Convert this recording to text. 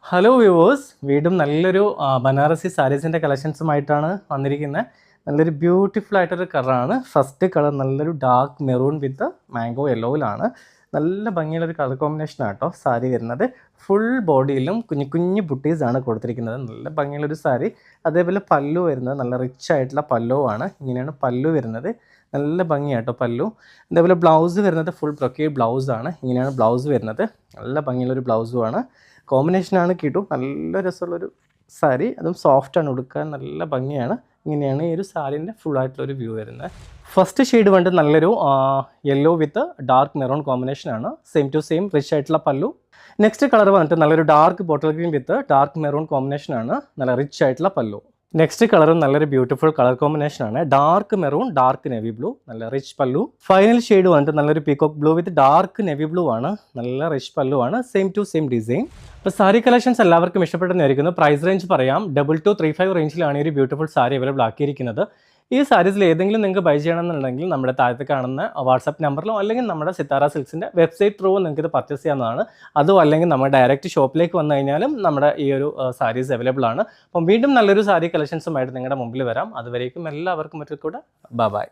Hello viewers, വീണ്ടും നല്ലൊരു ബനാറസി സാരീസിൻ്റെ കളക്ഷൻസുമായിട്ടാണ് വന്നിരിക്കുന്നത്. നല്ലൊരു ബ്യൂട്ടിഫുൾ ആയിട്ടൊരു കളറാണ്. ഫസ്റ്റ് കളർ നല്ലൊരു ഡാർക്ക് മെറൂൺ വിത്ത് മാംഗോ യെല്ലോയിലാണ്. നല്ല ഭംഗിയുള്ളൊരു കളർ കോമ്പിനേഷനാണ് കേട്ടോ സാരി വരുന്നത്. ഫുൾ ബോഡിയിലും കുഞ്ഞു കുഞ്ഞു ബുട്ടീസാണ് കൊടുത്തിരിക്കുന്നത്. നല്ല ഭംഗിയുള്ളൊരു സാരി. അതേപോലെ പല്ലു വരുന്നത് നല്ല റിച്ച് ആയിട്ടുള്ള പല്ലുവാണ്. ഇങ്ങനെയാണ് പല്ലു വരുന്നത്. നല്ല ഭംഗിയാട്ടോ പല്ലു. അതേപോലെ ബ്ലൗസ് വരുന്നത് ഫുൾ ബ്രൊക്കേഡ് ബ്ലൗസാണ്. ഇങ്ങനെയാണ് ബ്ലൗസ് വരുന്നത്. നല്ല ഭംഗിയുള്ളൊരു ബ്ലൗസുമാണ്. കോമ്പിനേഷനാണ് കിട്ടും. നല്ല രസമുള്ളൊരു സാരി, അതും സോഫ്റ്റാണ്, ഉടുക്കാൻ നല്ല ഭംഗിയാണ്. ഇങ്ങനെയാണ് ഈ ഒരു സാരീൻ്റെ ഫുള്ളായിട്ടുള്ളൊരു വ്യൂ വരുന്നത്. ഫസ്റ്റ് ഷെയ്ഡ് വേണ്ട നല്ലൊരു യെല്ലോ വിത്ത് ഡാർക്ക് മെറൂൺ കോമ്പിനേഷനാണ്. സെയിം ടു സെയിം റിച്ച് ആയിട്ടുള്ള പല്ലു. നെക്സ്റ്റ് കളർ വന്നിട്ട് നല്ലൊരു dark bottle green with dark maroon കോമ്പിനേഷനാണ്. നല്ല റിച്ച് ആയിട്ടുള്ള പല്ലു. നെക്സ്റ്റ് കളറും നല്ലൊരു ബ്യൂട്ടിഫുൾ കളർ കോമ്പിനേഷനാണ്. Dark maroon dark navy blue, നല്ല റിച്ച് പല്ലു. ഫൈനൽ ഷെയ്ഡ് വന്നിട്ട് നല്ലൊരു peacock blue with dark navy blue ആണ്. നല്ല റിച്ച് പല്ലു ആണ്. Same to same design. അപ്പോൾ സാരി കളക്ഷൻസ് എല്ലാവർക്കും ഇഷ്ടപ്പെട്ടെന്നായിരിക്കുന്നു. പ്രൈസ് റേഞ്ച് പറയാം. 2235 റേഞ്ചിലാണ് ഈ ഒരു ബ്യൂട്ടിഫുൾ സാരി അവൈലബിൾ ആക്കിയിരിക്കുന്നത്. ഈ സാരീസിൽ ഏതെങ്കിലും നിങ്ങൾക്ക് ബൈ ചെയ്യണമെന്നുണ്ടെങ്കിൽ നമ്മുടെ താഴത്ത് കാണുന്ന വാട്സാപ്പ് നമ്പറിലോ അല്ലെങ്കിൽ നമ്മുടെ സിത്താര സിൽക്സിൻ്റെ വെബ്സൈറ്റ് ത്രൂ നിങ്ങൾക്ക് ഇത് പർച്ചേസ് ചെയ്യാവുന്നതാണ്. അതും അല്ലെങ്കിൽ നമ്മുടെ ഡയറക്റ്റ് ഷോപ്പിലേക്ക് വന്നു കഴിഞ്ഞാലും നമ്മുടെ ഈ ഒരു സാരീസ് അവൈലബിൾ ആണ്. അപ്പം വീണ്ടും നല്ലൊരു സാരി കളക്ഷൻസുമായിട്ട് നിങ്ങളുടെ മുമ്പിൽ വരാം. അതുവരേക്കും എല്ലാവർക്കും ഒരിക്കൽ കൂടെ ബൈ.